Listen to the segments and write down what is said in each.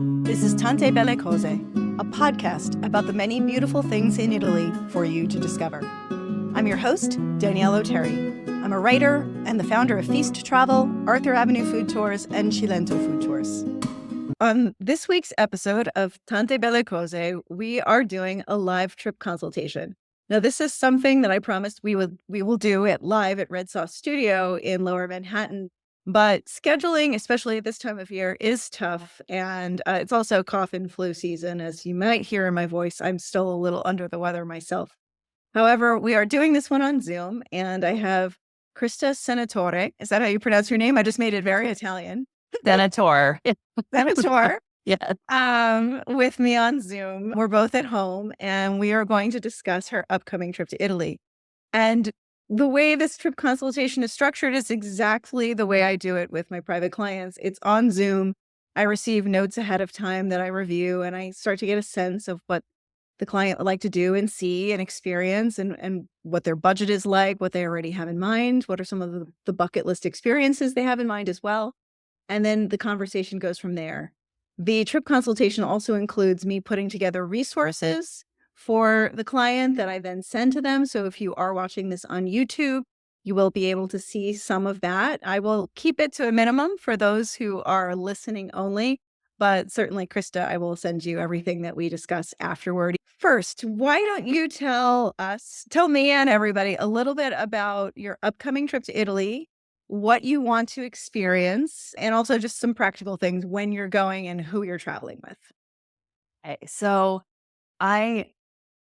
This is Tante Belle Cose, a podcast about the many beautiful things in Italy for you to discover. I'm your host, Danielle O'Terry. I'm a writer and the founder of Feast Travel, Arthur Avenue Food Tours, and Cilento Food Tours. On this week's episode of Tante Belle Cose, we are doing a live trip consultation. Now, this is something that I promised we will do live at Red Sauce Studio in Lower Manhattan. But scheduling, especially at this time of year, is tough. And it's also cough and flu season. As you might hear in my voice, I'm still a little under the weather myself. However, we are doing this one on Zoom, and I have Krista Senatore. Is that how you pronounce your name? I just made it very Italian. Senator. Senator. Yes. With me on Zoom. We're both at home, and we are going to discuss her upcoming trip to Italy. And the way this trip consultation is structured is exactly the way I do it with my private clients. It's on Zoom. I receive notes ahead of time that I review, and I start to get a sense of what the client would like to do and see and experience, and what their budget is like, what they already have in mind, what are some of the bucket list experiences they have in mind as well. And then the conversation goes from there. The trip consultation also includes me putting together resources for the client that I then send to them. So if you are watching this on YouTube, you will be able to see some of that. I will keep it to a minimum for those who are listening only, but certainly, Krista, I will send you everything that we discuss afterward. First, why don't you tell me and everybody a little bit about your upcoming trip to Italy, what you want to experience, and also just some practical things when you're going and who you're traveling with. Okay, so I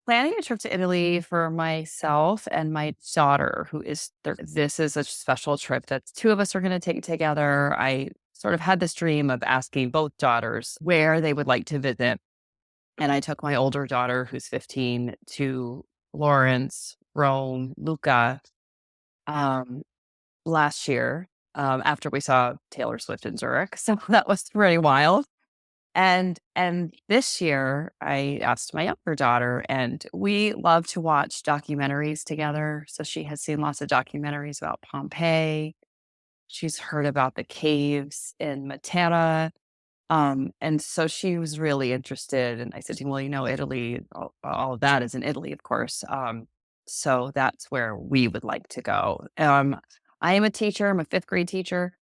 planning a trip to Italy for myself and my daughter, who is there. This is a special trip that two of us are going to take together. I sort of had this dream of asking both daughters where they would like to visit. And I took my older daughter, who's 15, to Florence, Rome, Lucca last year after we saw Taylor Swift in Zurich. So that was pretty wild. And this year I asked my younger daughter, and we love to watch documentaries together. So she has seen lots of documentaries about Pompeii. She's heard about the caves in Matera. And so she was really interested. And I said, well, Italy, all of that is in Italy, of course. So that's where we would like to go. I am a teacher. I'm a fifth grade teacher.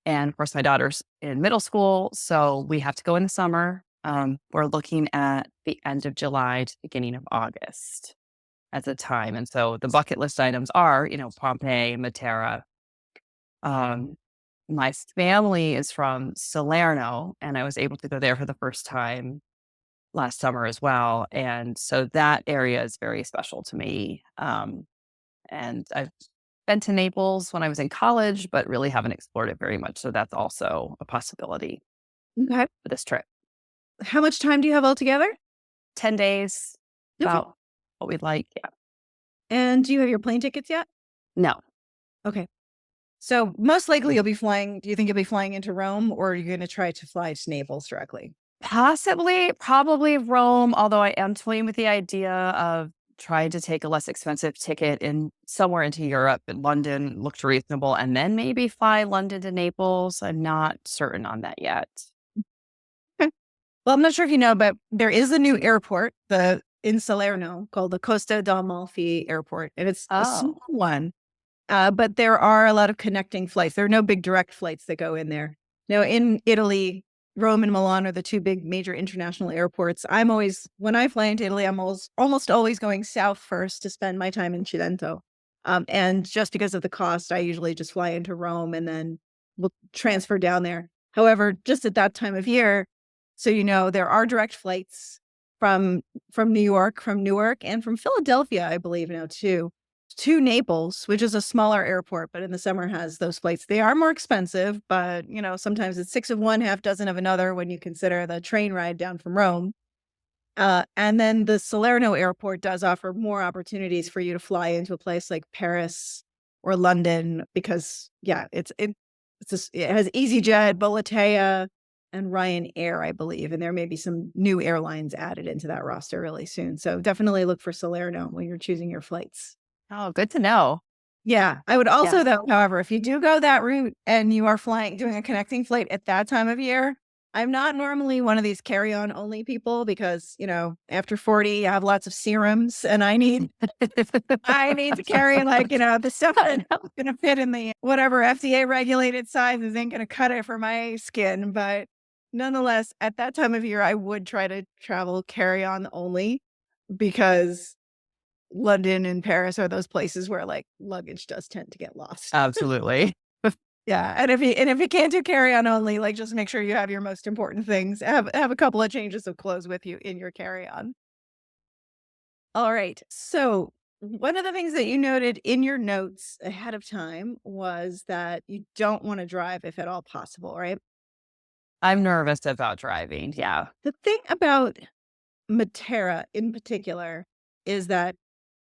And of course, my daughter's in middle school, so we have to go in the summer. We're looking at the end of July to beginning of August as a time. And so the bucket list items are, Pompeii, Matera. My family is from Salerno, and I was able to go there for the first time last summer as well. And so that area is very special to me. And I've been to Naples when I was in college, but really haven't explored it very much. So that's also a possibility Okay. for this trip. How much time do you have altogether? 10 days, Okay. about what we'd like. Yeah. And do you have your plane tickets yet? No. Okay. So most likely you'll be flying. Do you think you'll be flying into Rome, or are you going to try to fly to Naples directly? Probably Rome, although I am toying with the idea of trying to take a less expensive ticket in somewhere into Europe. And London looked reasonable, and then maybe fly London to Naples. I'm not certain on that yet. Okay. Well, I'm not sure if you know, but there is a new airport in Salerno called the Costa d'Amalfi Airport, and it's a small one. But there are a lot of connecting flights. There are no big direct flights that go in there. Now, in Italy, Rome and Milan are the two big major international airports. When I fly into Italy, I'm almost always going south first to spend my time in Cilento. And just because of the cost, I usually just fly into Rome and then we'll transfer down there. However, just at that time of year, so there are direct flights from New York, from Newark, and from Philadelphia, I believe now too, to Naples, which is a smaller airport, but in the summer has those flights. They are more expensive, but sometimes it's 6 of one, half dozen of another when you consider the train ride down from Rome. And then the Salerno airport does offer more opportunities for you to fly into a place like Paris or London because, it has EasyJet, Volotea, and Ryanair, I believe. And there may be some new airlines added into that roster really soon. So definitely look for Salerno when you're choosing your flights. Oh, good to know. Yeah. I would also, though, however, if you do go that route and you are doing a connecting flight at that time of year, I'm not normally one of these carry-on only people because, after 40, I have lots of serums and I need to carry like, the stuff that's going to fit in the whatever FDA regulated sizes ain't going to cut it for my skin. But nonetheless, at that time of year, I would try to travel carry-on only because London and Paris are those places where like luggage does tend to get lost. Absolutely. Yeah, and if you can't do carry-on only, like, just make sure you have your most important things. Have a couple of changes of clothes with you in your carry-on. All right. So, one of the things that you noted in your notes ahead of time was that you don't wanna drive if at all possible, right? I'm nervous about driving. Yeah. The thing about Matera in particular is that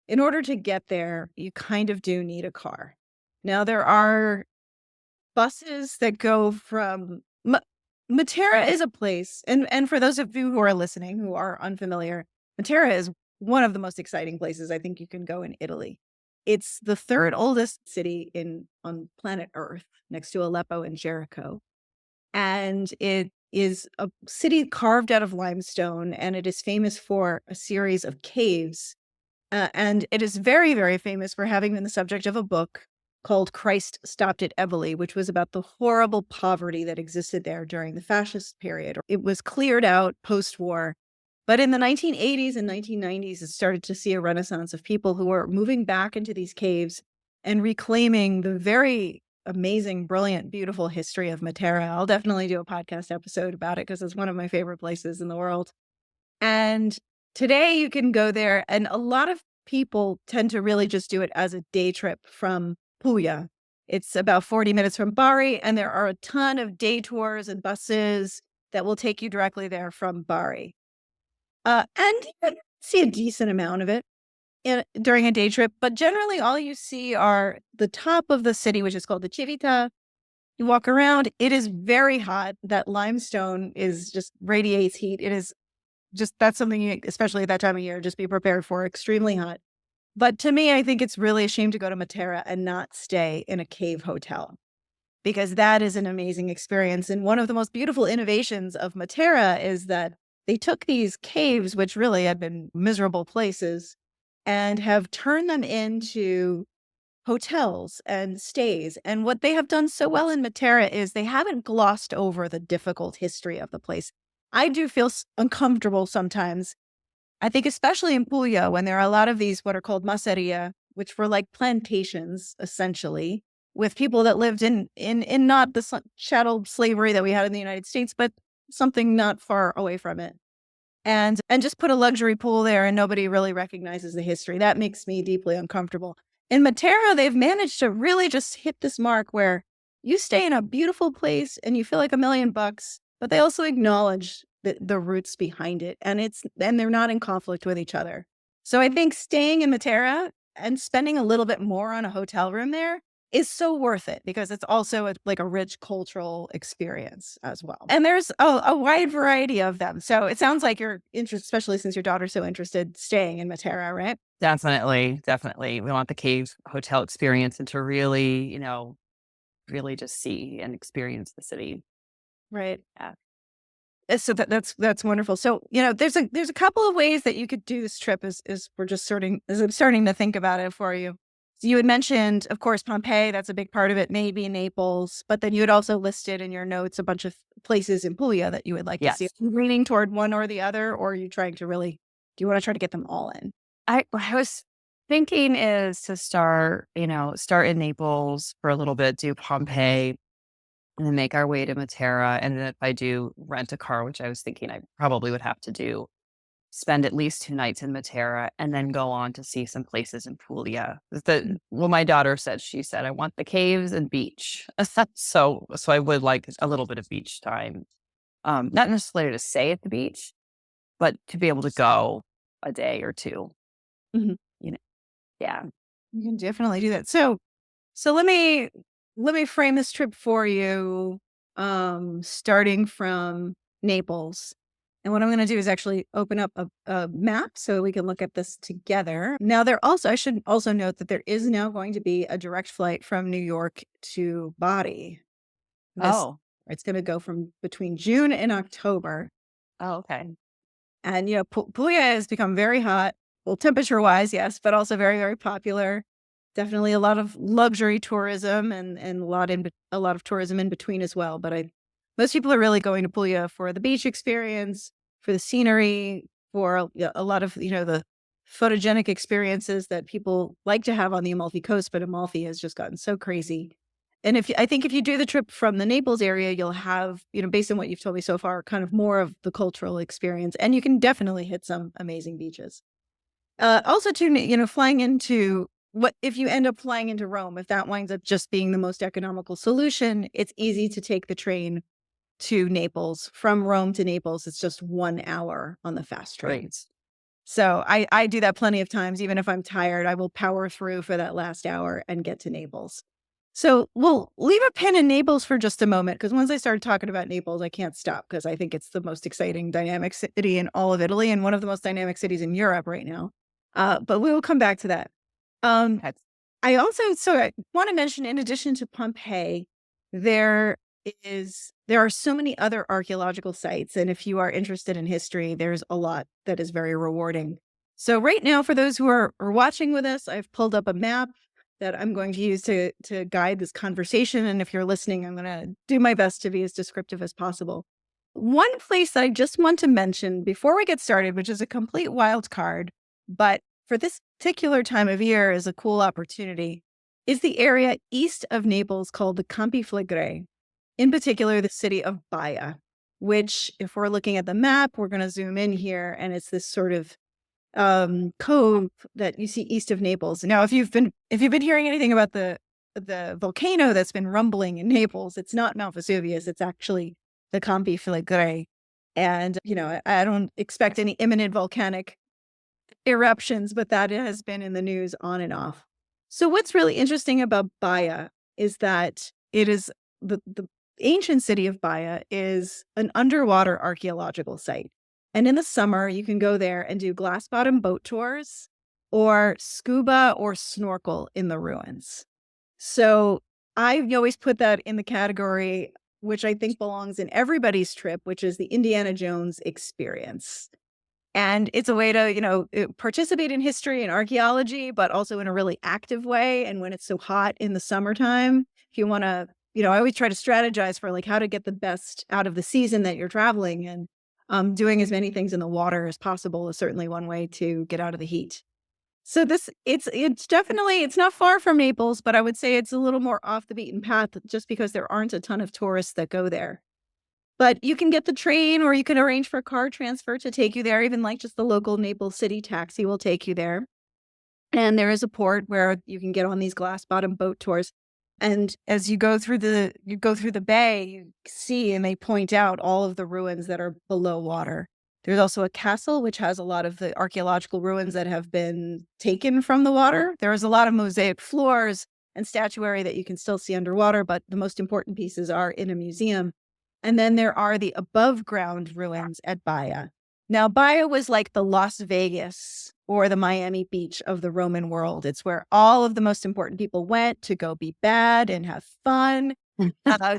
in order to get there, you kind of do need a car. Now, there are buses that go from Matera is a place, and for those of you who are listening who are unfamiliar, Matera is one of the most exciting places I think you can go in Italy. It's the third oldest city on planet Earth, next to Aleppo and Jericho, and it is a city carved out of limestone, and it is famous for a series of caves and it is very, very famous for having been the subject of a book called Christ Stopped at Eboli, which was about the horrible poverty that existed there during the fascist period. It was cleared out post war. But in the 1980s and 1990s, it started to see a renaissance of people who were moving back into these caves and reclaiming the very amazing, brilliant, beautiful history of Matera. I'll definitely do a podcast episode about it because it's one of my favorite places in the world. And today you can go there, and a lot of people tend to really just do it as a day trip from Puglia. It's about 40 minutes from Bari, and there are a ton of day tours and buses that will take you directly there from Bari. And you can see a decent amount of it during a day trip, but generally all you see are the top of the city, which is called the Civita. You walk around, it is very hot. That limestone is just radiates heat. It is just that's something you, especially at that time of year, just be prepared for extremely hot. But to me, I think it's really a shame to go to Matera and not stay in a cave hotel because that is an amazing experience. And one of the most beautiful innovations of Matera is that they took these caves, which really had been miserable places, and have turned them into hotels and stays. And what they have done so well in Matera is they haven't glossed over the difficult history of the place. I do feel uncomfortable sometimes. I think especially in Puglia, when there are a lot of these what are called masseria, which were like plantations essentially, with people that lived in not the chattel slavery that we had in the United States, but something not far away from it. And just put a luxury pool there and nobody really recognizes the history. That makes me deeply uncomfortable. In Matera, they've managed to really just hit this mark where you stay in a beautiful place and you feel like $1,000,000, but they also acknowledge the roots behind it. And they're not in conflict with each other. So I think staying in Matera and spending a little bit more on a hotel room there is so worth it because it's also like a rich cultural experience as well. And there's a wide variety of them. So it sounds like you're interested, especially since your daughter's so interested, staying in Matera, right? Definitely. Definitely. We want the cave hotel experience and to really, really just see and experience the city. Right. Yeah. So that's wonderful. So, there's a couple of ways that you could do this trip as I'm starting to think about it for you. So you had mentioned, of course, Pompeii, that's a big part of it, maybe Naples, but then you had also listed in your notes a bunch of places in Puglia that you would like to see. Are Yes. you leaning toward one or the other, or are you trying to do you want to try to get them all in? I was thinking is to start in Naples for a little bit, do Pompeii, and then make our way to Matera. And then if I do rent a car, which I was thinking I probably would have to do, spend at least 2 nights in Matera and then go on to see some places in Puglia. My daughter said, she said, "I want the caves and beach." So I would like a little bit of beach time. Not necessarily to stay at the beach, but to be able to go a day or 2, Mhm. you know. Yeah. You can definitely do that. So let me frame this trip for you, starting from Naples. And what I'm going to do is actually open up a map so we can look at this together. Now, I should also note that there is now going to be a direct flight from New York to Bari. This Oh, It's going to go from between June and October. Oh, okay. And, Puglia has become very hot. Well, temperature wise, yes, but also very, very popular. Definitely a lot of luxury tourism and a lot of tourism in between as well. But most people are really going to Puglia for the beach experience, for the scenery, for a lot of, the photogenic experiences that people like to have on the Amalfi Coast. But Amalfi has just gotten so crazy. And I think if you do the trip from the Naples area, you'll have, based on what you've told me so far, kind of more of the cultural experience. And you can definitely hit some amazing beaches. Also, too, flying into what if you end up flying into Rome, if that winds up just being the most economical solution, it's easy to take the train to Naples. From Rome to Naples, it's just 1 hour on the fast train. Great. So I do that plenty of times. Even if I'm tired, I will power through for that last hour and get to Naples. So we'll leave a pin in Naples for just a moment, because once I started talking about Naples, I can't stop, because I think it's the most exciting, dynamic city in all of Italy and one of the most dynamic cities in Europe right now. But we will come back to that. Okay. I want to mention, in addition to Pompeii, there are so many other archaeological sites. And if you are interested in history, there's a lot that is very rewarding. So right now, for those who are watching with us, I've pulled up a map that I'm going to use to guide this conversation. And if you're listening, I'm going to do my best to be as descriptive as possible. One place that I just want to mention before we get started, which is a complete wild card, but for this particular time of year is a cool opportunity, is the area east of Naples called the Campi Flegrei, in particular the city of Baia, which, if we're looking at the map, we're going to zoom in here, and it's this sort of cove that you see east of Naples. Now, if you've been hearing anything about the volcano that's been rumbling in Naples, it's not Mount Vesuvius, it's actually the Campi Flegrei. And, I don't expect any imminent volcanic eruptions, but that has been in the news on and off. So what's really interesting about Baia is that it is the ancient city of Baia is an underwater archaeological site. And in the summer, you can go there and do glass bottom boat tours or scuba or snorkel in the ruins. So I always put that in the category, which I think belongs in everybody's trip, which is the Indiana Jones experience. And it's a way to, participate in history and archaeology, but also in a really active way. And when it's so hot in the summertime, if you want to, I always try to strategize for how to get the best out of the season that you're traveling. And doing as many things in the water as possible is certainly one way to get out of the heat. So it's definitely, it's not far from Naples, but I would say it's a little more off the beaten path, just because there aren't a ton of tourists that go there. But you can get the train, or you can arrange for a car transfer to take you there. Even just the local Naples city taxi will take you there. And there is a port where you can get on these glass bottom boat tours. And as you go through the bay, you see, and they point out all of the ruins that are below water. There's also a castle, which has a lot of the archaeological ruins that have been taken from the water. There is a lot of mosaic floors and statuary that you can still see underwater, but the most important pieces are in a museum. And then there are the above ground ruins at Baia. Now, Baia was like the Las Vegas or the Miami Beach of the Roman world. It's where all of the most important people went to go be bad and have fun.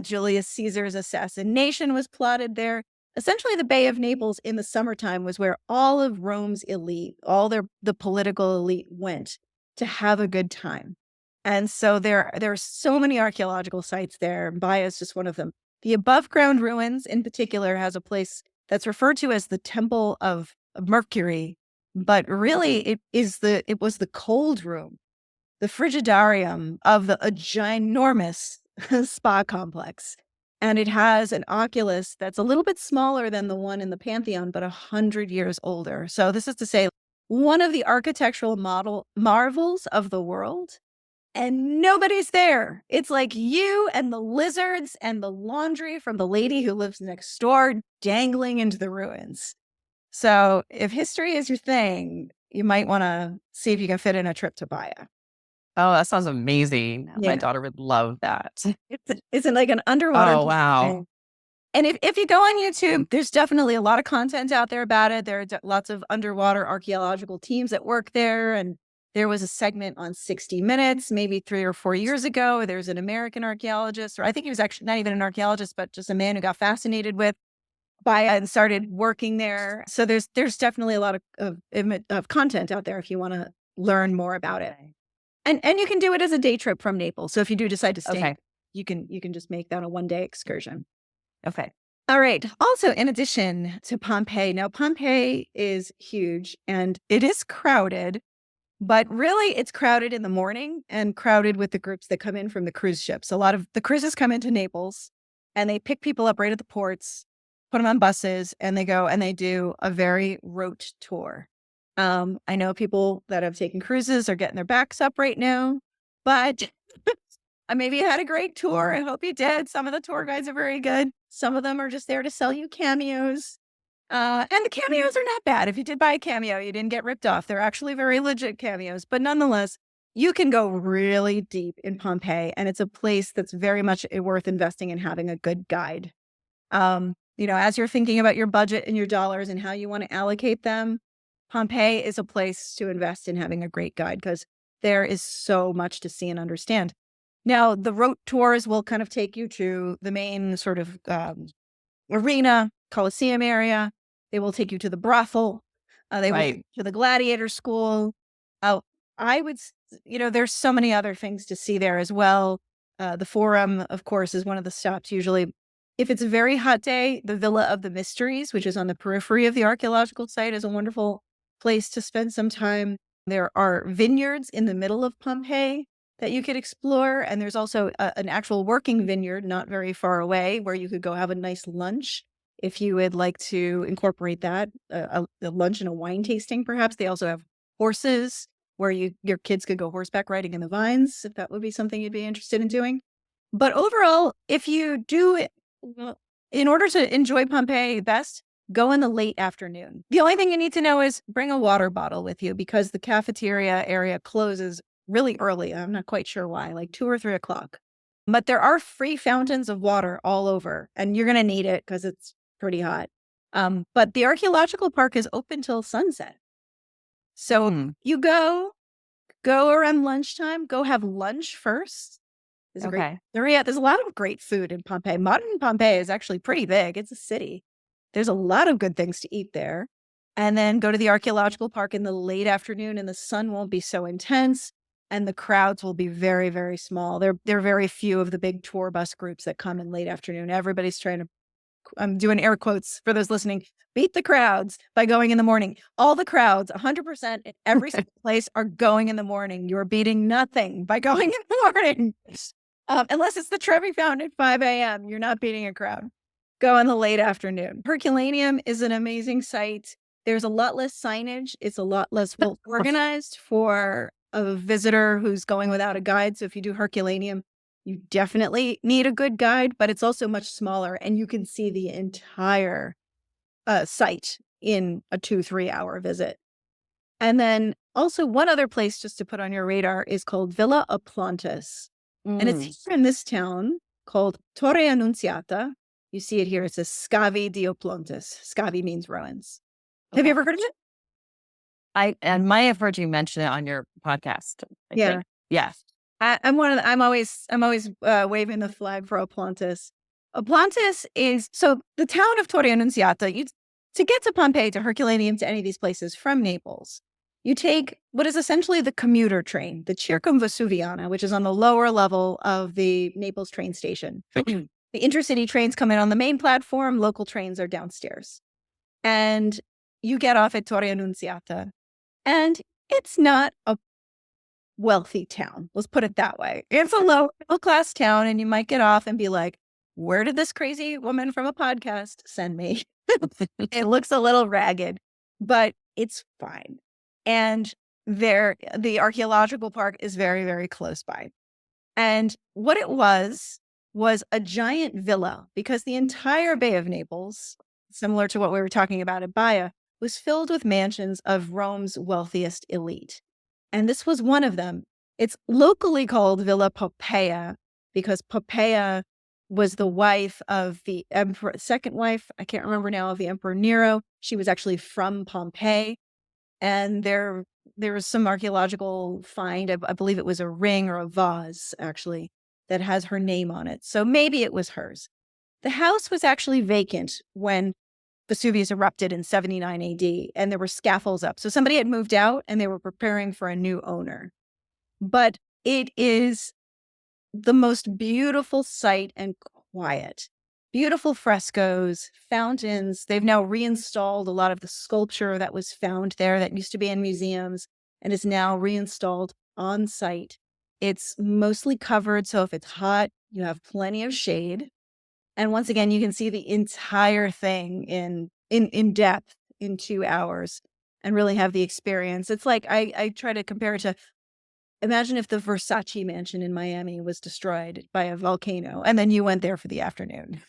Julius Caesar's assassination was plotted there. Essentially, the Bay of Naples in the summertime was where all of Rome's elite, the political elite, went to have a good time. And so there are so many archaeological sites there. Baia is just one of them. The above ground ruins in particular has a place that's referred to as the Temple of Mercury, but really it was the cold room, the frigidarium of a ginormous spa complex. And it has an oculus that's a little bit smaller than the one in the Pantheon, but 100 years older. So this is to say, one of the architectural marvels of the world. And nobody's there. It's like you and the lizards and the laundry from the lady who lives next door dangling into the ruins. So if history is your thing, you might want to see if you can fit in a trip to Baia. Oh, that sounds amazing. Yeah. My daughter would love that. It's like an underwater. Oh, wow. Thing. And if you go on YouTube, there's definitely a lot of content out there about it. There are lots of underwater archaeological teams that work there, and There was a segment on 60 Minutes, maybe 3 or 4 years ago. There's an American archaeologist, or I think he was actually not even an archaeologist, but just a man who got fascinated with by it and started working there. So there's definitely a lot of content out there if you want to learn more about it. And you can do it as a day trip from Naples. So if you do decide to stay, Okay. you can just make that a one-day excursion. Okay. All right. Also, in addition to Pompeii, now Pompeii is huge and it is crowded, but really it's crowded in the morning and crowded with the groups that come in from the cruise ships. A lot of the cruises come into Naples and they pick people up right at the ports, put them on buses, and they go and they do a very rote tour. I know people that have taken cruises are getting their backs up right now, but maybe you had a great tour. I hope you did. Some of the tour guides are very good. Some of them are just there to sell you cameos. And the cameos are not bad. If you did buy a cameo, you didn't get ripped off. They're actually very legit cameos. But nonetheless, you can go really deep in Pompeii, and it's a place that's very much worth investing in having a good guide. As you're thinking about your budget and your dollars and how you want to allocate them, Pompeii is a place to invest in having a great guide because there is so much to see and understand. Now, the rote tours will kind of take you to the main sort of arena, Colosseum area. They will take you to the brothel. They will take you to the gladiator school. There's so many other things to see there as well. The Forum, of course, is one of the stops usually. If it's a very hot day, the Villa of the Mysteries, which is on the periphery of the archaeological site, is a wonderful place to spend some time. There are vineyards in the middle of Pompeii that you could explore. And there's also an actual working vineyard not very far away where you could go have a nice lunch if you would like to incorporate that, a lunch and a wine tasting, perhaps. They also have horses where your kids could go horseback riding in the vines, if that would be something you'd be interested in doing. But overall, if you do it, in order to enjoy Pompeii best, go in the late afternoon. The only thing you need to know is bring a water bottle with you because the cafeteria area closes really early. I'm not quite sure why, like 2 or 3 o'clock. But there are free fountains of water all over, and you're going to need it because it's pretty hot. But the archaeological park is open till sunset. So you go around lunchtime, go have lunch first. There's a lot of great food in Pompeii. Modern Pompeii is actually pretty big. It's a city. There's a lot of good things to eat there. And then go to the archaeological park in the late afternoon, and the sun won't be so intense. And the crowds will be very, very small. There are very few of the big tour bus groups that come in late afternoon. Everybody's trying to, I'm doing air quotes for those listening, beat the crowds by going in the morning. All the crowds, 100% in every single place are going in the morning. You're beating nothing by going in the morning. Unless it's the Trevi Fountain at 5 a.m. You're not beating a crowd. Go in the late afternoon. Herculaneum is an amazing site. There's a lot less signage. It's a lot less well organized for a visitor who's going without a guide. So if you do Herculaneum, you definitely need a good guide, but it's also much smaller and you can see the entire site in a 2-3 hour visit. And then also one other place just to put on your radar is called Villa Oplontis. And it's here in this town called Torre Annunziata. You see it here. It says Scavi di Oplontis. Scavi means ruins. Have you ever heard of it? I might have heard you mention it on your podcast. I think. Yes. I'm always waving the flag for Oplontis. Oplontis is so the town of Torre Annunziata. To get to Pompeii, to Herculaneum, to any of these places from Naples, you take what is essentially the commuter train, the Circumvesuviana, which is on the lower level of the Naples train station. The intercity trains come in on the main platform. Local trains are downstairs, and you get off at Torre Annunziata. And it's not a wealthy town. Let's put it that way. It's a low class town, and you might get off and be like, where did this crazy woman from a podcast send me? It looks a little ragged, but it's fine. And the archaeological park is very, very close by. And what it was a giant villa because the entire Bay of Naples, similar to what we were talking about at Baia, was filled with mansions of Rome's wealthiest elite. And this was one of them. It's locally called Villa Poppaea because Poppaea was the wife of the emperor, second wife, I can't remember now, of the Emperor Nero. She was actually from Pompeii. And there was some archaeological find. I believe it was a ring or a vase, actually, that has her name on it. So maybe it was hers. The house was actually vacant when Vesuvius erupted in 79 AD, and there were scaffolds up. So somebody had moved out and they were preparing for a new owner. But it is the most beautiful site and quiet. Beautiful frescoes, fountains. They've now reinstalled a lot of the sculpture that was found there that used to be in museums and is now reinstalled on site. It's mostly covered, so if it's hot, you have plenty of shade. And once again, you can see the entire thing in depth in 2 hours and really have the experience. It's like I try to compare it to, imagine if the Versace mansion in Miami was destroyed by a volcano and then you went there for the afternoon.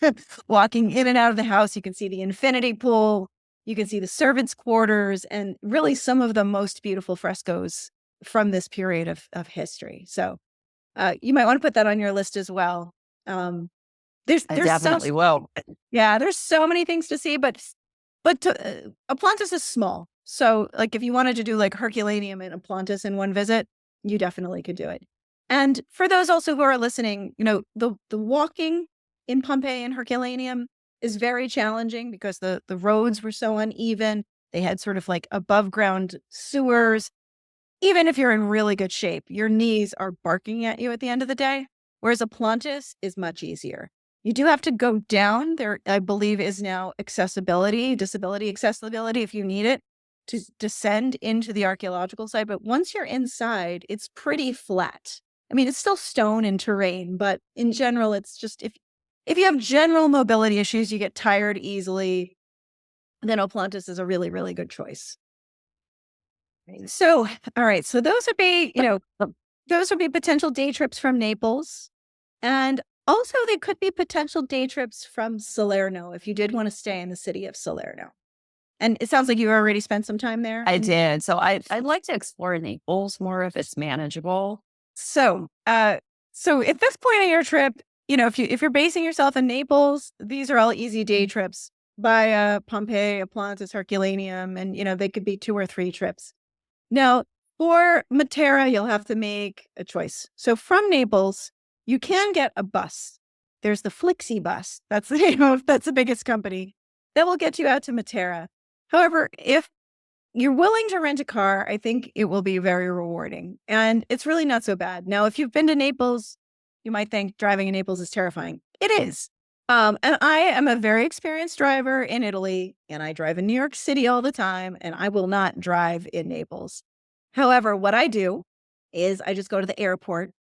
Walking in and out of the house, you can see the infinity pool, you can see the servants' quarters, and really some of the most beautiful frescoes from this period of history. So you might want to put that on your list as well. There's I there's so definitely will. yeah, there's so many things to see, but Atlantis is small. So like if you wanted to do like Herculaneum and Atlantis in one visit, you definitely could do it. And for those also who are listening, the walking in Pompeii and Herculaneum is very challenging because the roads were so uneven. They had sort of like above ground sewers. Even if you're in really good shape, your knees are barking at you at the end of the day, whereas Atlantis is much easier. You do have to go down. There, I believe, is now disability accessibility, if you need it, to descend into the archaeological site. But once you're inside, it's pretty flat. I mean, it's still stone and terrain, but in general, it's just if you have general mobility issues, you get tired easily, then Atlantis is a really, really good choice. So, all right. So those would be, those would be potential day trips from Naples. And also they could be potential day trips from Salerno if you did want to stay in the city of Salerno. And it sounds like you already spent some time there. I did. So I'd like to explore Naples more if it's manageable. So, so at this point in your trip, if you're basing yourself in Naples, these are all easy day trips by Pompeii, Atlantis, Herculaneum, and they could be 2 or 3 trips. Now, for Matera, you'll have to make a choice. So from Naples, you can get a bus. There's the Flixi bus. That's the that's the biggest company that will get you out to Matera. However, if you're willing to rent a car, I think it will be very rewarding. And it's really not so bad. Now, if you've been to Naples, you might think driving in Naples is terrifying. It is. And I am a very experienced driver in Italy, and I drive in New York City all the time, and I will not drive in Naples. However, what I do is I just go to the airport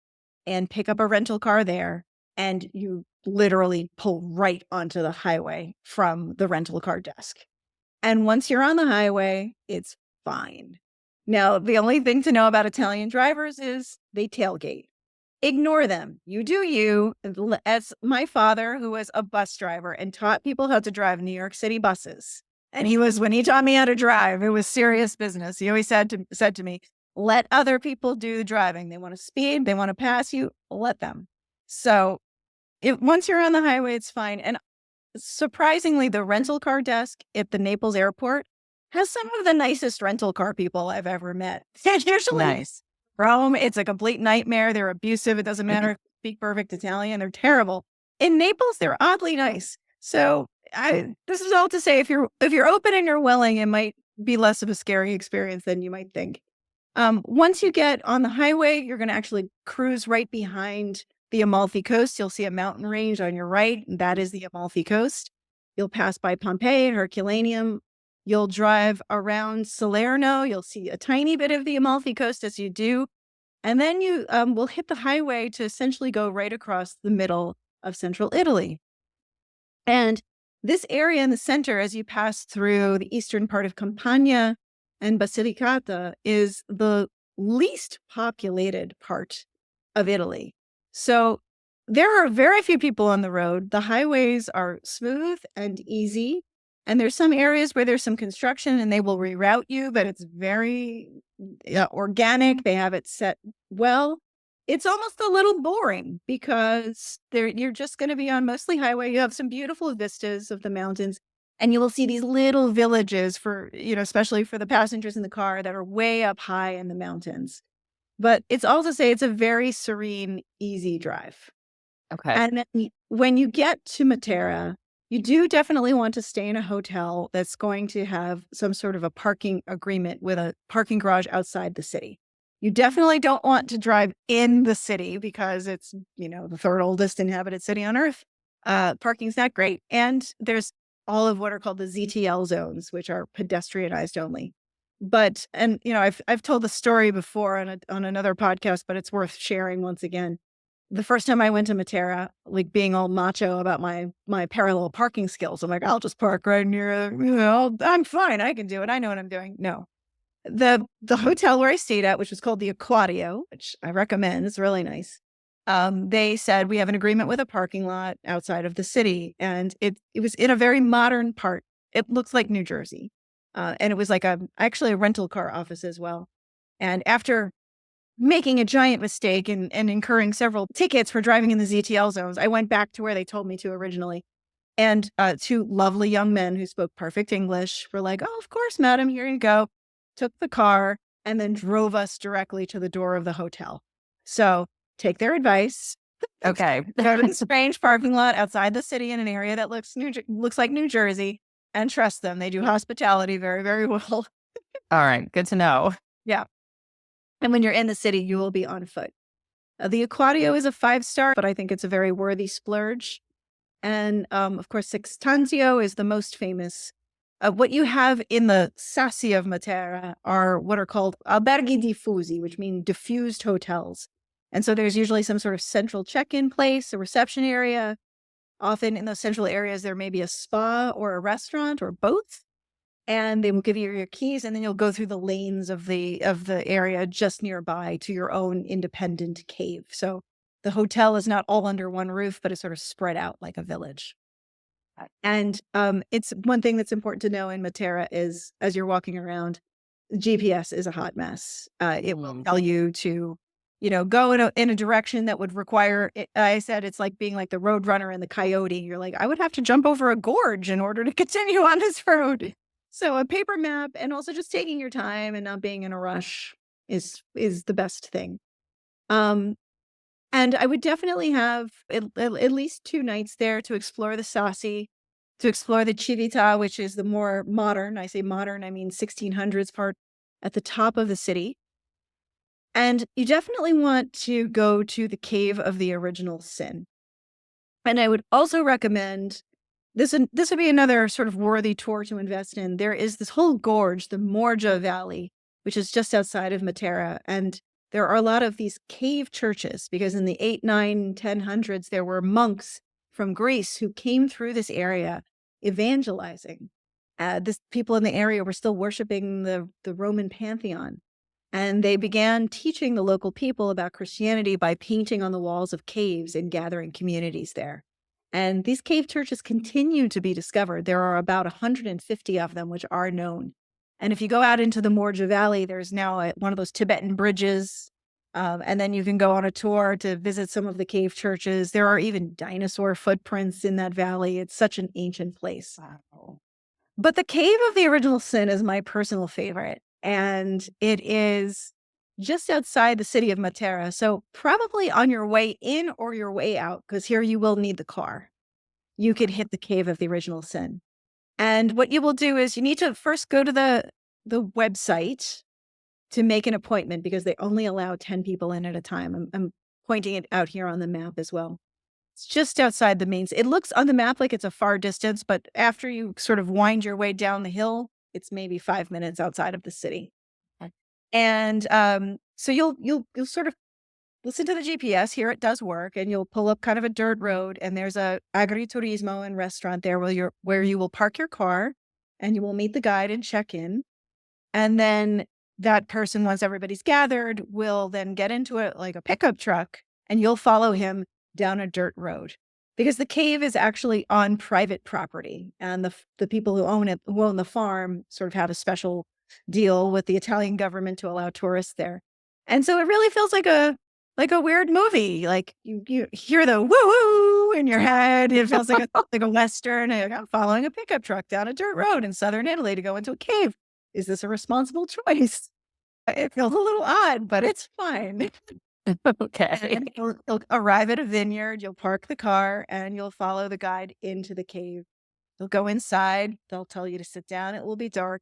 and pick up a rental car there, and you literally pull right onto the highway from the rental car desk. And once you're on the highway, it's fine. Now, the only thing to know about Italian drivers is they tailgate. Ignore them. You do you. As my father, who was a bus driver and taught people how to drive New York City buses. And when he taught me how to drive, it was serious business. He always said to me, let other people do the driving. They want to speed, they want to pass you, let them. So once you're on the highway, it's fine. And surprisingly, the rental car desk at the Naples airport has some of the nicest rental car people I've ever met. Usually Nice. Rome, it's a complete nightmare. They're abusive. It doesn't matter if they speak perfect Italian. They're terrible. In Naples, they're oddly nice. So this is all to say, if you're open and you're willing, it might be less of a scary experience than you might think. Once you get on the highway, you're going to actually cruise right behind the Amalfi Coast. You'll see a mountain range on your right, and that is the Amalfi Coast. You'll pass by Pompeii, Herculaneum. You'll drive around Salerno. You'll see a tiny bit of the Amalfi Coast as you do. And then you will hit the highway to essentially go right across the middle of central Italy. And this area in the center, as you pass through the eastern part of Campania and Basilicata, is the least populated part of Italy. So there are very few people on the road. The highways are smooth and easy. And there's some areas where there's some construction and they will reroute you, but it's very organic. They have it set well. It's almost a little boring because you're just going to be on mostly highway. You have some beautiful vistas of the mountains. And you will see these little villages for, especially for the passengers in the car that are way up high in the mountains. But it's all to say it's a very serene, easy drive. Okay. And then when you get to Matera, you do definitely want to stay in a hotel that's going to have some sort of a parking agreement with a parking garage outside the city. You definitely don't want to drive in the city because it's, the third oldest inhabited city on earth. Parking's not great. And there's all of what are called the ZTL zones, which are pedestrianized only. But, and, I've told the story before on another podcast, but it's worth sharing once again. The first time I went to Matera, like being all macho about my parallel parking skills, I'm like, I'll just park right near, I'm fine. I can do it. I know what I'm doing. No, the hotel where I stayed at, which was called the Aquadio, which I recommend, it's really nice. They said we have an agreement with a parking lot outside of the city, and it was in a very modern part. It looks like New Jersey, and it was like actually a rental car office as well. And after making a giant mistake and incurring several tickets for driving in the ZTL zones, I went back to where they told me to originally. And two lovely young men who spoke perfect English were like, oh, of course, madam, here you go. Took the car and then drove us directly to the door of the hotel. So take their advice. Okay. Go to a strange parking lot outside the city in an area that looks like New Jersey, and trust them. They do hospitality very, very well. All right. Good to know. Yeah. And when you're in the city, you will be on foot. The Aquadio is a 5-star, but I think it's a very worthy splurge. And of course, Sextanzio is the most famous. What you have in the Sassi of Matera are what are called alberghi diffusi, which mean diffused hotels. And so there's usually some sort of central check-in place, a reception area. Often in those central areas, there may be a spa or a restaurant or both. And they will give you your keys, and then you'll go through the lanes of the area just nearby to your own independent cave. So the hotel is not all under one roof, but it's sort of spread out like a village. And it's one thing that's important to know in Matera is as you're walking around, GPS is a hot mess. It will tell you to, go in a direction that would require. I said it's like being like the road runner and the coyote. You're like, I would have to jump over a gorge in order to continue on this road. So a paper map and also just taking your time and not being in a rush is the best thing. And I would definitely have at least 2 nights there to explore the Sassi, to explore the Civita, which is the more modern. I say modern, I mean 1600s part at the top of the city. And you definitely want to go to the Cave of the Original Sin. And I would also recommend this would be another sort of worthy tour to invest in. There is this whole gorge, the Morgia Valley, which is just outside of Matera. And there are a lot of these cave churches because in the 8, 9, 1000s, there were monks from Greece who came through this area evangelizing. People in the area were still worshiping the Roman pantheon. And they began teaching the local people about Christianity by painting on the walls of caves and gathering communities there. And these cave churches continue to be discovered. There are about 150 of them, which are known. And if you go out into the Morgia Valley, there's now one of those Tibetan bridges. And then you can go on a tour to visit some of the cave churches. There are even dinosaur footprints in that valley. It's such an ancient place. Wow. But the Cave of the Original Sin is my personal favorite. And it is just outside the city of Matera. So probably on your way in or your way out, because here you will need the car. You could hit the Cave of the Original Sin. And what you will do is you need to first go to the website to make an appointment because they only allow 10 people in at a time. I'm pointing it out here on the map as well. It's just outside the main. It looks on the map like it's a far distance, but after you sort of wind your way down the hill, it's maybe 5 minutes outside of the city. And so you'll sort of listen to the GPS. Here it does work, and you'll pull up kind of a dirt road, and there's a agriturismo and restaurant there where you will park your car, and you will meet the guide and check in, and then that person, once everybody's gathered, will then get into a pickup truck, and you'll follow him down a dirt road because the cave is actually on private property, and the people who own the farm, sort of have a special deal with the Italian government to allow tourists there. And so it really feels like a like a weird movie. Like you hear the woo woo in your head. It feels like a Western. I'm following a pickup truck down a dirt road in southern Italy to go into a cave. Is this a responsible choice? It feels a little odd, but it's fine. Okay. And you'll arrive at a vineyard, you'll park the car, and you'll follow the guide into the cave. You'll go inside, they'll tell you to sit down, it will be dark,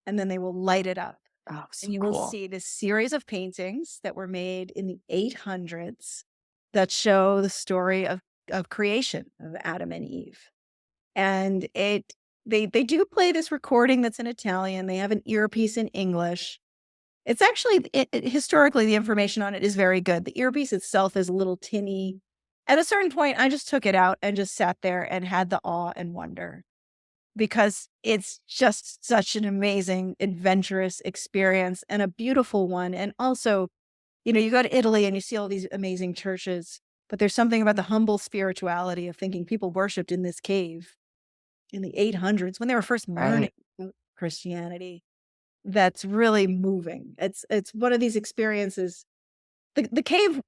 and then they will light it up. Oh, so And you will cool. see this series of paintings that were made in the 800s that show the story of creation of Adam and Eve. And they do play this recording that's in Italian. They have an earpiece in English. It's actually historically, the information on it is very good. The earpiece itself is a little tinny. At a certain point, I just took it out and just sat there and had the awe and wonder because it's just such an amazing, adventurous experience and a beautiful one. And also, you go to Italy and you see all these amazing churches, but there's something about the humble spirituality of thinking people worshiped in this cave in the 800s when they were first learning Right. about Christianity. That's really moving. It's one of these experiences. The cave,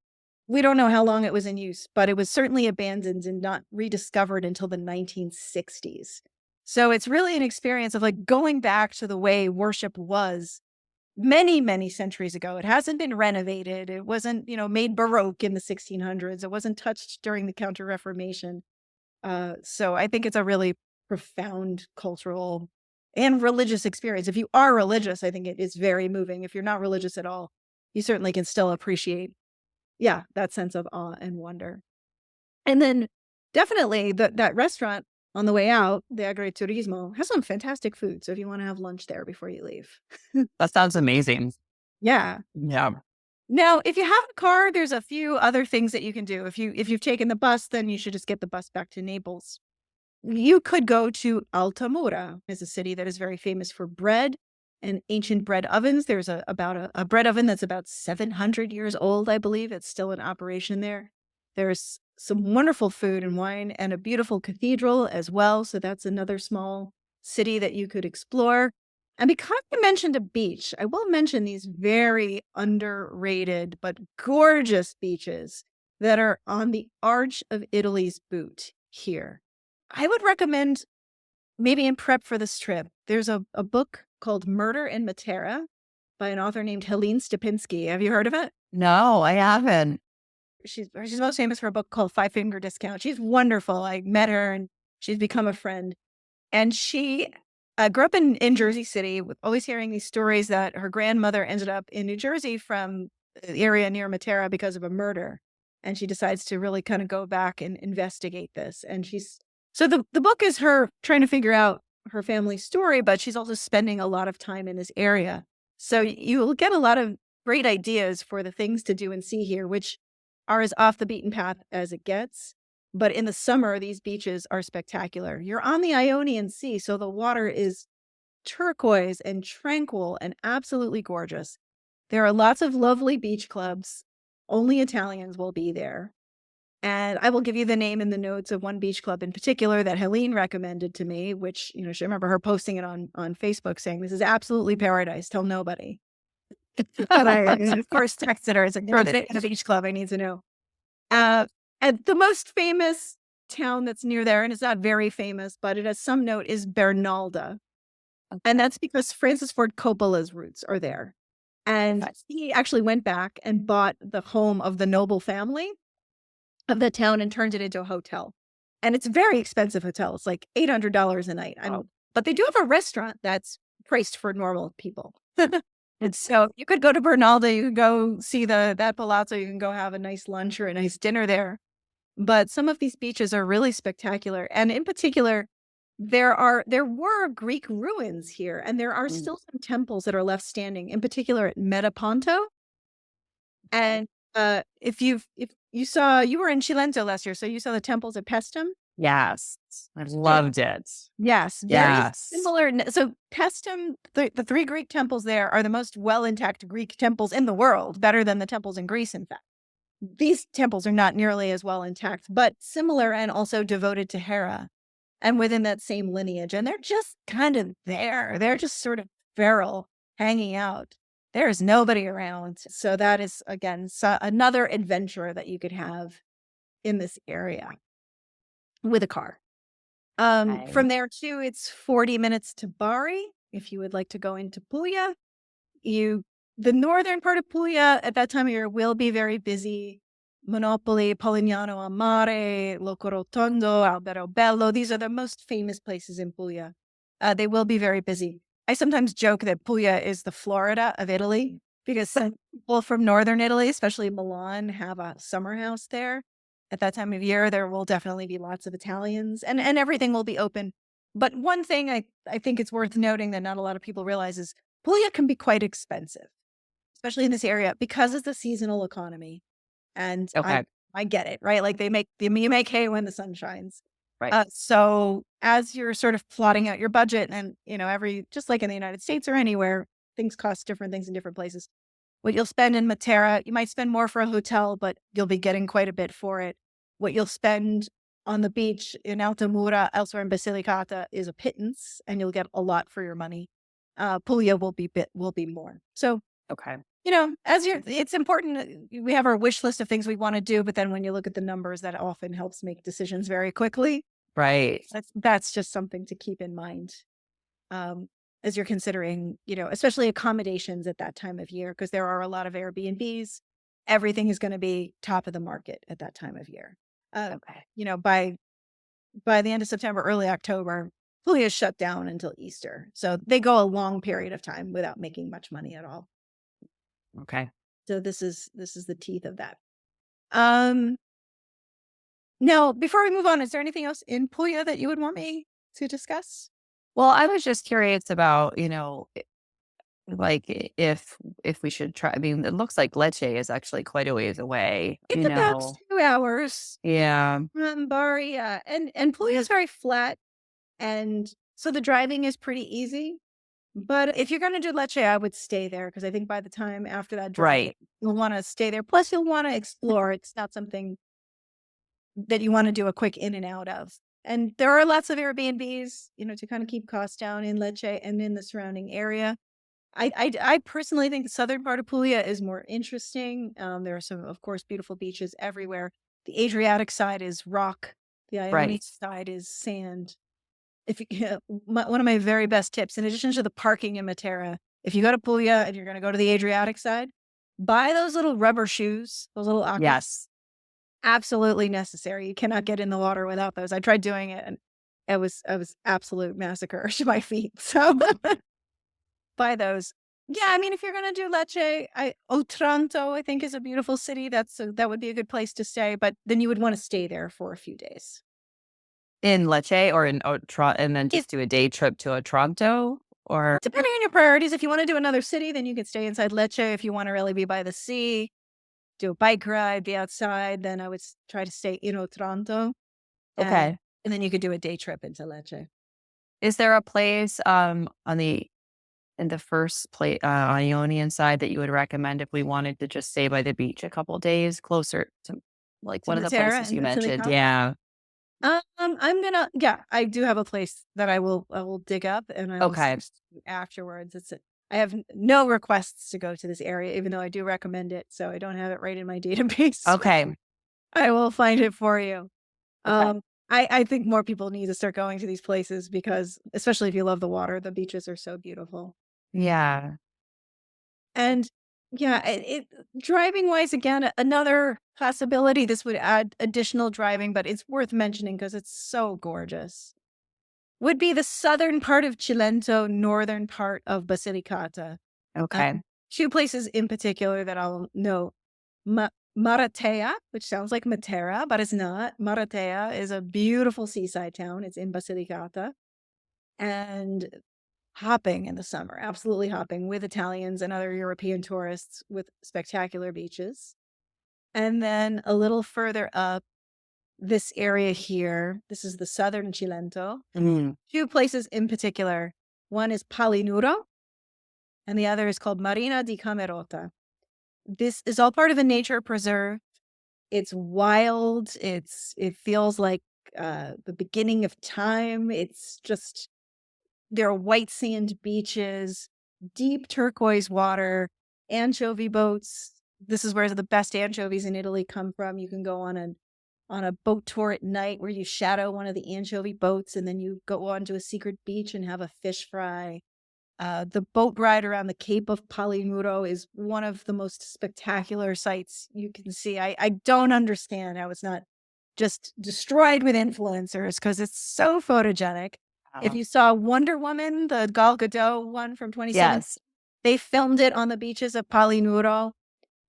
we don't know how long it was in use, but it was certainly abandoned and not rediscovered until the 1960s. So it's really an experience of like going back to the way worship was many, many centuries ago. It hasn't been renovated. It wasn't, made Baroque in the 1600s. It wasn't touched during the Counter Reformation. So I think it's a really profound cultural and religious experience. If you are religious, I think it is very moving. If you're not religious at all, you certainly can still appreciate, that sense of awe and wonder. And then definitely that restaurant on the way out, the Agriturismo, has some fantastic food. So if you want to have lunch there before you leave. That sounds amazing. Yeah. Yeah. Now, if you have a car, there's a few other things that you can do. If you've taken the bus, then you should just get the bus back to Naples. You could go to Altamura. It's a city that is very famous for bread and ancient bread ovens. There's a bread oven that's about 700 years old, I believe. It's still in operation there. There's some wonderful food and wine and a beautiful cathedral as well. So that's another small city that you could explore. And because you mentioned a beach, I will mention these very underrated but gorgeous beaches that are on the Arch of Italy's boot here. I would recommend maybe in prep for this trip, there's a book called Murder in Matera by an author named Helene Stupinski. Have you heard of it? No, I haven't. She's most famous for a book called Five Finger Discount. She's wonderful. I met her and she's become a friend. And she grew up in Jersey City, with always hearing these stories that her grandmother ended up in New Jersey from the area near Matera because of a murder. And she decides to really kind of go back and investigate this. And so the book is her trying to figure out her family's story, but she's also spending a lot of time in this area. So you'll get a lot of great ideas for the things to do and see here, which are as off the beaten path as it gets. But in the summer, these beaches are spectacular. You're on the Ionian Sea, so the water is turquoise and tranquil and absolutely gorgeous. There are lots of lovely beach clubs. Only Italians will be there. And I will give you the name and the notes of one beach club in particular that Helene recommended to me, which, she remember her posting it on Facebook saying, this is absolutely paradise. Tell nobody. But I, of course, texted her. It's like, at a beach club, I need to know. And the most famous town that's near there, and it's not very famous, but it has some note, is Bernalda. And that's because Francis Ford Coppola's roots are there. And he actually went back and bought the home of the noble family of the town and turned it into a hotel. And it's a very expensive hotel. It's like $800 a night. But they do have a restaurant that's priced for normal people. And so you could go to Bernalda, you could go see that palazzo, you can go have a nice lunch or a nice dinner there. But some of these beaches are really spectacular. And in particular, there were Greek ruins here, and there are still some temples that are left standing, in particular at Metaponto. And if you were in Cilento last year, so you saw the temples at Pestum? Yes. I loved it. Yes. Very similar. So Pestum, the three Greek temples there are the most well-intact Greek temples in the world, better than the temples in Greece, in fact. These temples are not nearly as well intact, but similar and also devoted to Hera and within that same lineage. And they're just kind of there. They're just sort of feral, hanging out. there is nobody around. So that is, again, another adventure that you could have in this area with a car. Right. From there too, it's 40 minutes to Bari if you would like to go into Puglia. You the northern part of Puglia at that time of year will be very busy. Monopoli, Polignano a Mare, Locorotondo, Alberobello. These are the most famous places in Puglia. They will be very busy. I sometimes joke that Puglia is the Florida of Italy because some people from northern Italy, especially Milan, have a summer house there. At that time of year, there will definitely be lots of Italians and everything will be open. But one thing I think it's worth noting that not a lot of people realize is Puglia can be quite expensive, especially in this area because it's a seasonal economy. And Okay. I get it, right? Like you make hay when the sun shines. Right. So as you're sort of plotting out your budget and, just like in the United States or anywhere, things cost different things in different places. What you'll spend in Matera, you might spend more for a hotel, but you'll be getting quite a bit for it. What you'll spend on the beach in Altamura, elsewhere in Basilicata, is a pittance, and you'll get a lot for your money. Puglia will be more. So, Okay. it's important. We have our wish list of things we want to do, but then when you look at the numbers, that often helps make decisions very quickly. Right. That's just something to keep in mind. As you're considering, especially accommodations at that time of year, because there are a lot of Airbnbs. Everything is going to be top of the market at that time of year. Okay. By the end of September, early October, Puglia is shut down until Easter. So they go a long period of time without making much money at all. Okay. So this is the teeth of that. Um, Now, before we move on, is there anything else in Puglia that you would want me to discuss? Well, I was just curious about, like if we should try. I mean, it looks like Lecce is actually quite a ways away, It's about 2 hours Yeah. from Bari, yeah, and Puglia is very flat, and so the driving is pretty easy. But if you're gonna do Lecce, I would stay there because I think by the time after that drive, Right. you'll wanna stay there. Plus, you'll wanna explore. It's not something that you wanna do a quick in and out of. And there are lots of Airbnbs, to kinda keep costs down in Lecce and in the surrounding area. I personally think the southern part of Puglia is more interesting. There are some, of course, beautiful beaches everywhere. The Adriatic side is rock. The Ionian Right. side is sand. If you, one of my very best tips, in addition to the parking in Matera, if you go to Puglia and you're going to go to the Adriatic side, buy those little rubber shoes, those little aqua. Yes. Absolutely necessary. You cannot get in the water without those. I tried doing it, and it was absolute massacre to my feet. So buy those. Yeah, I mean, if you're gonna do Lecce, Otranto, I think, is a beautiful city. That would be a good place to stay, but then you would want to stay there for a few days. In Lecce or in Otranto, and then If just do a day trip to Otranto, or Depending on your priorities, if you want to do another city, then you could stay inside Lecce. If you want to really be by the sea, do a bike ride, be outside, then I would try to stay in Otranto, and okay. and then you could do a day trip into Lecce. Is there a place on the in the first place Ionian side that you would recommend if we wanted to just stay by the beach a couple days closer to like To one of the Matera places and you mentioned? Basilicata. Yeah. Yeah, I do have a place that I will dig up and I will Okay. send you afterwards. I have no requests to go to this area, even though I do recommend it. So I don't have it right in my database. Okay. I will find it for you. Okay. Um, I think more people need to start going to these places because, especially if you love the water, the beaches are so beautiful. Yeah. And yeah, driving wise, again, another possibility. This would add additional driving, but it's worth mentioning because it's so gorgeous. Would be the southern part of Cilento, northern part of Basilicata. Okay. Two places in particular that I'll note. Maratea, which sounds like Matera, but it's not. Maratea is a beautiful seaside town. It's in Basilicata. And hopping in the summer, absolutely hopping with Italians and other European tourists with spectacular beaches. And then a little further up, this area here, this is the southern Cilento. Mm. Two places in particular. One is Palinuro, and the other is called Marina di Camerota. This is all part of a nature preserve. It's wild. It feels like the beginning of time. It's just there are white sand beaches, deep turquoise water. anchovy boats. This is where the best anchovies in Italy come from. You can go on a boat tour at night where you shadow one of the anchovy boats, and then you go onto a secret beach and have a fish fry. The boat ride around the Cape of Palinuro is one of the most spectacular sights you can see. I don't understand how it's not just destroyed with influencers because it's so photogenic. If Wow. you saw Wonder Woman, the Gal Gadot one from 2017, Yes. they filmed it on the beaches of Palinuro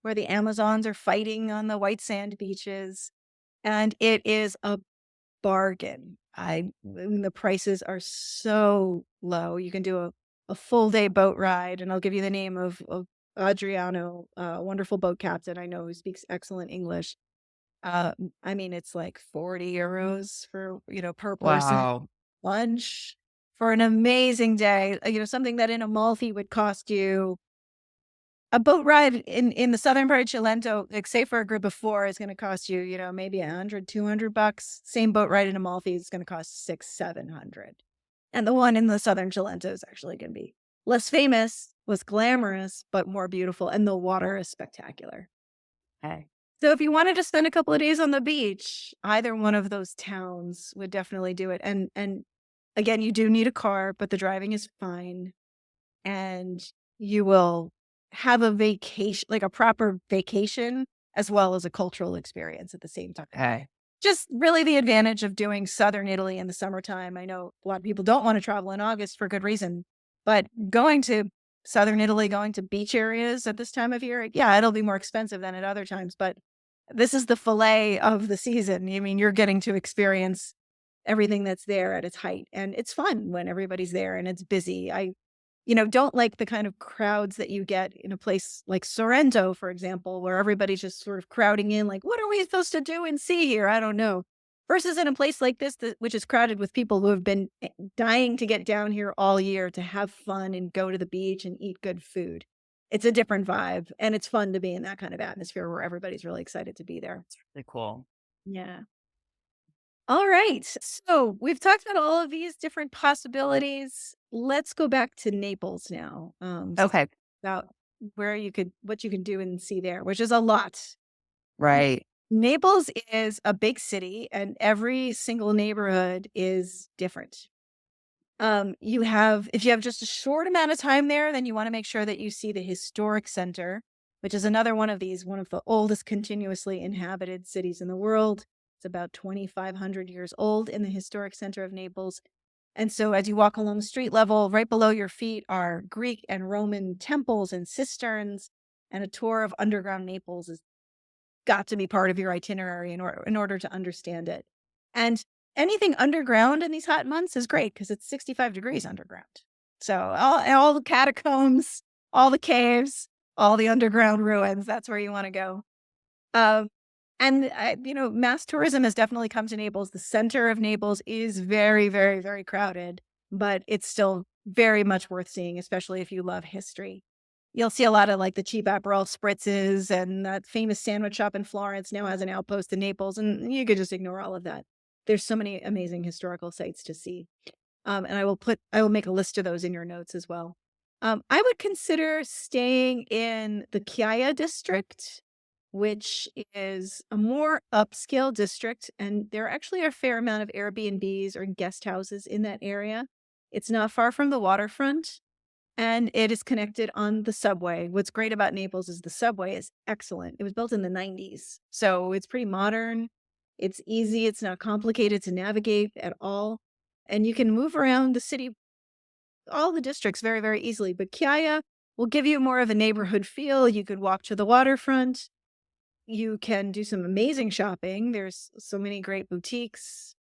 where the Amazons are fighting on the white sand beaches. And it is a bargain. I mean, the prices are so low. You can do a full day boat ride, and I'll give you the name of Adriano, a wonderful boat captain I know who speaks excellent English. I mean, it's like 40 euros for, per person Wow. lunch for an amazing day. Something that in Amalfi would cost you a boat ride in the southern part of Cilento, like say for a group of four, is going to cost you, maybe 100, $200. Same boat ride in Amalfi is going to cost 600, 700. And the one in the southern Cilento is actually going to be less famous, less glamorous, but more beautiful. And the water is spectacular. Okay. So if you wanted to spend a couple of days on the beach, either one of those towns would definitely do it. And again, you do need a car, but the driving is fine. And you will have a vacation, like a proper vacation, as well as a cultural experience at the same time. Okay. Just really the advantage of doing southern Italy in the summertime. I know a lot of people don't want to travel in August for good reason, but going to southern Italy, going to beach areas at this time of year, yeah, it'll be more expensive than at other times, but this is the fillet of the season. I mean, you're getting to experience everything that's there at its height, and it's fun when everybody's there and it's busy. I don't like the kind of crowds that you get in a place like Sorrento, for example, where everybody's just sort of crowding in, like, what are we supposed to do and see here? I don't know. Versus in a place like this, which is crowded with people who have been dying to get down here all year to have fun and go to the beach and eat good food. It's a different vibe, and it's fun to be in that kind of atmosphere where everybody's really excited to be there. Really cool. Yeah. All right. So we've talked about all of these different possibilities. Let's go back to Naples now. Okay. About what you can do and see there, which is a lot. Right. Naples is a big city, and every single neighborhood is different. If you have just a short amount of time there, then you want to make sure that you see the historic center, which is another one of the oldest continuously inhabited cities in the world. It's about 2,500 years old in the historic center of Naples. And so as you walk along street level, right below your feet are Greek and Roman temples and cisterns, and a tour of underground Naples has got to be part of your itinerary in order to understand it. And anything underground in these hot months is great because it's 65 degrees underground. So all the catacombs, all the caves, all the underground ruins, that's where you want to go. Um, and mass tourism has definitely come to Naples. The center of Naples is very, very, very crowded, but it's still very much worth seeing, especially if you love history. You'll see a lot of like the cheap Aperol spritzes, and that famous sandwich shop in Florence now has an outpost in Naples, and you could just ignore all of that. There's so many amazing historical sites to see. And I will make a list of those in your notes as well. I would consider staying in the Chiaia district, which is a more upscale district, and there actually are a fair amount of Airbnbs or guest houses in that area. It's not far from the waterfront, and it is connected on the subway. What's great about Naples is the subway is excellent. It was built in the 90s, so it's pretty modern. It's easy, it's not complicated to navigate at all, and you can move around the city, all the districts very, very easily. But Chiaia will give you more of a neighborhood feel. You could walk to the waterfront. You can do some amazing shopping. There's so many great boutiques,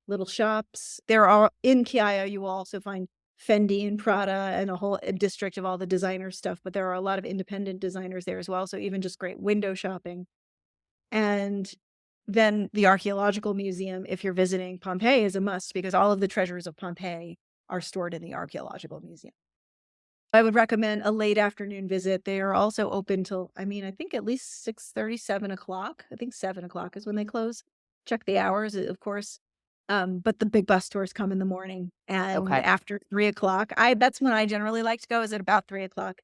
little shops. There are in Chiaia, you will also find Fendi and Prada and a whole district of all the designer stuff, but there are a lot of independent designers there as well. So even just great window shopping. And then the archaeological museum, if you're visiting Pompeii, is a must because all of the treasures of Pompeii are stored in the archaeological museum. I would recommend a late afternoon visit. They are also open till, I mean, I think at least 6:30, 7 o'clock. I think 7 o'clock is when they close. Check the hours, of course. But the big bus tours come in the morning and Okay. after 3 o'clock. That's when I generally like to go, is at about 3 o'clock.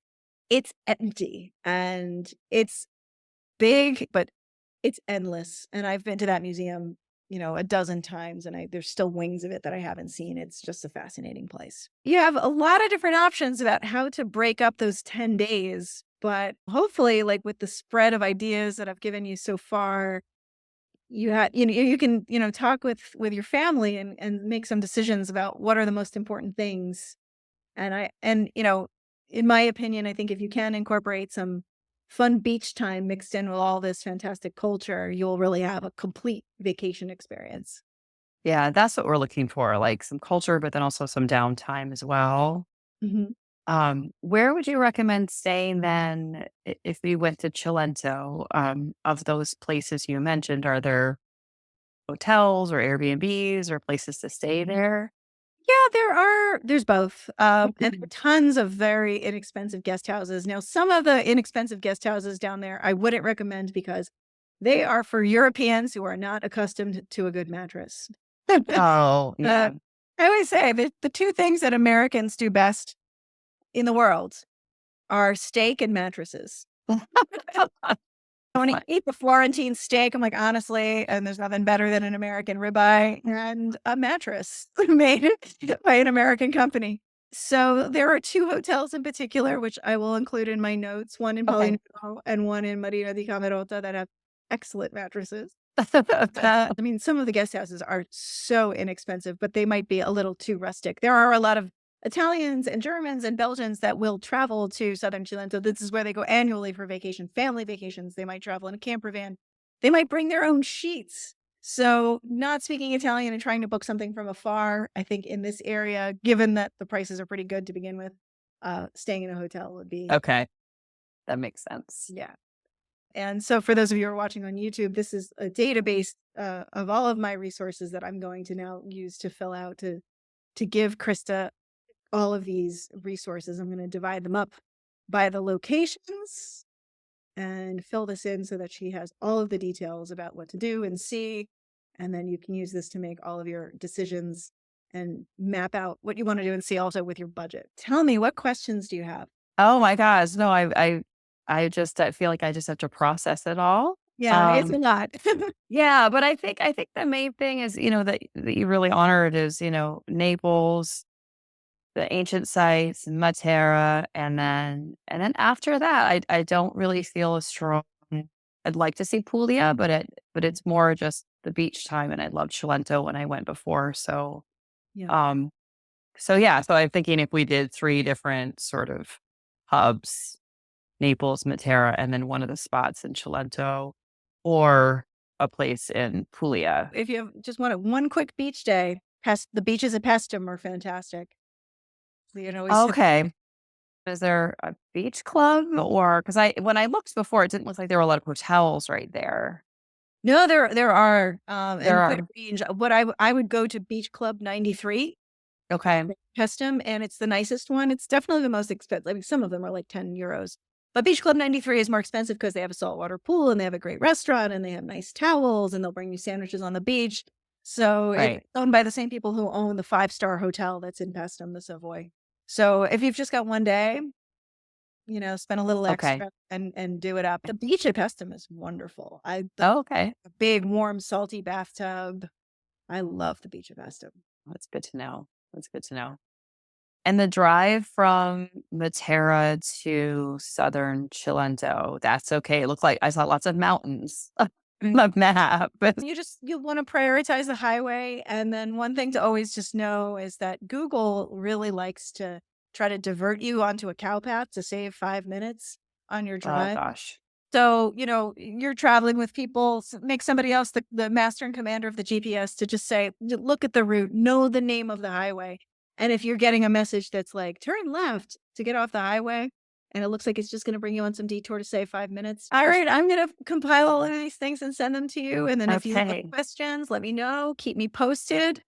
it's empty and it's big, but it's endless. And I've been to that museum, a dozen times, and there's still wings of it that I haven't seen. It's just a fascinating place. You have a lot of different options about how to break up those 10 days, but hopefully, like with the spread of ideas that I've given you so far, you can, talk with your family and make some decisions about what are the most important things. And in my opinion, I think if you can incorporate some fun beach time mixed in with all this fantastic culture, you'll really have a complete vacation experience. Yeah, that's what we're looking for, like some culture, but then also some downtime as well. Mhm. Where would you recommend staying then if we went to Cilento? Of those places you mentioned, are there hotels or Airbnbs or places to stay there? Yeah, there's both. And there are tons of very inexpensive guest houses. Now, some of the inexpensive guest houses down there, I wouldn't recommend because they are for Europeans who are not accustomed to a good mattress. Oh, Uh, yeah. I always say that the two things that Americans do best in the world are steak and mattresses. I want to Fun. eat the Florentine steak. I'm like, honestly, and there's nothing better than an American ribeye and a mattress made by an American company. So there are two hotels in particular, which I will include in my notes, one in Okay. Palermo and one in Marina di Camerota that have excellent mattresses. Some of the guest houses are so inexpensive, but they might be a little too rustic. There are a lot of Italians and Germans and Belgians that will travel to Southern Cilento. This is where they go annually for vacation, family vacations. They might travel in a camper van. They might bring their own sheets. So, not speaking Italian and trying to book something from afar, I think in this area, given that the prices are pretty good to begin with, staying in a hotel would be, Okay, that makes sense. yeah. And so, for those of you who are watching on YouTube, this is a database of all of my resources that I'm going to now use to fill out to give Krista all of these resources. I'm going to divide them up by the locations and fill this in so that she has all of the details about what to do and see. And then you can use this to make all of your decisions and map out what you want to do and see also with your budget. Tell me, what questions do you have? Oh my gosh, no, I feel like I just have to process it all. Yeah, it's Um, a lot. yeah, but I think the main thing is, that you really honor it is, Naples, the ancient sites, Matera, and then after that, I don't really feel as strong. I'd like to see Puglia, but it's more just the beach time, and I loved Cilento when I went before. So, Yeah. um, so yeah, so I'm thinking if we did 3 different sort of hubs, Naples, Matera, and then one of the spots in Cilento, or a place in Puglia. If you just want one quick beach day, the beaches at Pestum are fantastic. So you can always sit. Okay. Is there a beach club? Or because when I looked before, it didn't look like there were a lot of hotels right there. No, there are, There and quite are. a range. I would go to Beach Club 93, Okay. Pestum, and it's the nicest one. It's definitely the most expensive. I mean, some of them are like €10, but Beach Club 93 is more expensive because they have a saltwater pool and they have a great restaurant and they have nice towels and they'll bring you sandwiches on the beach. So it's Right. owned by the same people who own the five-star hotel that's in Pestum, the Savoy. So if you've just got one day, spend a little Okay. extra and do it up. The beach at Pestum is wonderful. The Oh, okay. big, warm, salty bathtub. I love the beach at Pestum. That's good to know. That's good to know. And the drive from Matera to southern Cilento, that's okay. It looked like I saw lots of mountains on the map. You want to prioritize the highway. And then one thing to always just know is that Google really likes to try to divert you onto a cow path to save 5 minutes on your Oh drive. gosh. So, you're traveling with people, make somebody else the master and commander of the GPS to just say, Look at the route, know the name of the highway." And if you're getting a message that's like, turn left to get off the highway, and it looks like it's just going to bring you on some detour to save 5 minutes. All right, I'm going to compile all of these things and send them to you. And then if you have Okay. questions, let me know, keep me posted,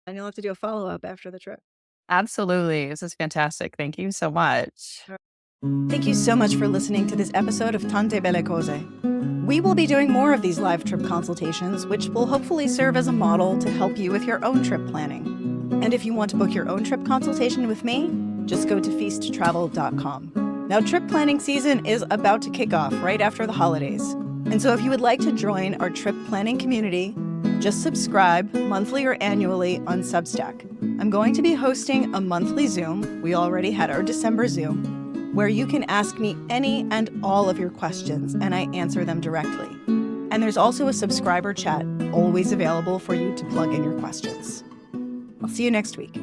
and you'll have to do a follow up after the trip. Absolutely. This is fantastic. Thank you so much. Thank you so much for listening to this episode of Tante Belle Cose. We will be doing more of these live trip consultations, which will hopefully serve as a model to help you with your own trip planning. And if you want to book your own trip consultation with me, just go to feasttravel.com. Now, trip planning season is about to kick off right after the holidays. And so if you would like to join our trip planning community, just subscribe monthly or annually on Substack. I'm going to be hosting a monthly Zoom. We already had our December Zoom, where you can ask me any and all of your questions, and I answer them directly. And there's also a subscriber chat always available for you to plug in your questions. I'll see you next week.